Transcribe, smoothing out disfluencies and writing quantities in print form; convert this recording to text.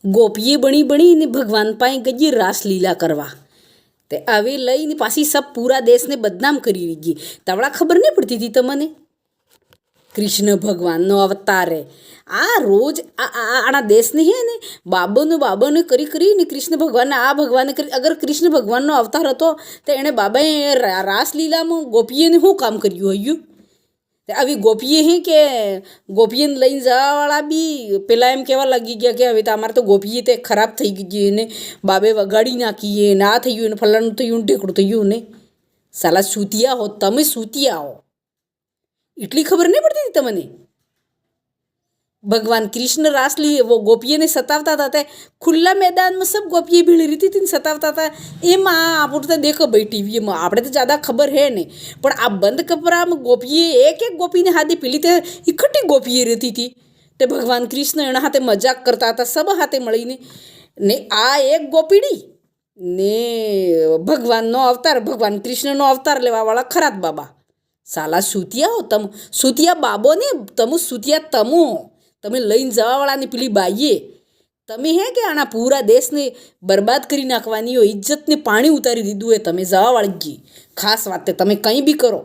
ગોપીએ બણી બણીને ભગવાન પાસે ગઈ રાસલીલા કરવા. તે આવી લઈને પાછી સબ પૂરા દેશને બદનામ કરી રહી ગઈ. તવળા ખબર નહીં પડતી હતી તમને? કૃષ્ણ ભગવાનનો અવતાર હે આ. રોજ આના દેશને હે ને બાબોને કરી કરીને કૃષ્ણ ભગવાનને આ ભગવાને કરી. અગર કૃષ્ણ ભગવાનનો અવતાર હતો તો એણે બાબાએ રાસલીલામાં ગોપીએને શું કામ કર્યું હયું? આવી ગોપીએ હે કે ગોપીએને લઈને જવાવાળા બી પેલા એમ કહેવા લાગી ગયા કે હવે તો અમારે તો ગોપીએ તે ખરાબ થઈ ગઈ એને બાબે વગાડી નાખીએ ના થયું એને ફલાણું થયું ઢેકડું થયું ને. સાલા સૂતિયા હો તમે, સૂતિયા હો. એટલી ખબર નહીં પડતી હતી તમને? ભગવાન કૃષ્ણ ગોપીઓને સતાવતા હતા તે ખુલ્લા મેદાનમાં સબ ગોપીએ ભીળી રીતથી સતાવતા હતા. એમાં આપણું તો દેખો ભાઈ ટીવીમાં આપણે તો જ્યાદા ખબર હે ને, પણ આ બંધ કપડામાં ગોપીએ એક ગોપીને હાથે પેલી તે ઇકઠ્ઠી ગોપીએ રહેતી હતી. તે ભગવાન કૃષ્ણ એના હાથે મજાક કરતા હતા સબ હાથે મળીને. ને આ એક ગોપીડી ને ભગવાનનો અવતાર, ભગવાન કૃષ્ણનો અવતાર લેવાવાળા ખરાત બાબા. સાલા સૂતિયા હો તમે, સૂતિયા બાબો ને તમે, સૂતિયા તમો. તમે લઈને જવાવાળાની પેલી બાઈએ તમે હે કે આના પૂરા દેશને બરબાદ કરી નાખવાની હોય, ઇજ્જતને પાણી ઉતારી દીધું હોય તમે જવાવાળી. ખાસ વાત તે તમે કંઈ બી કરો.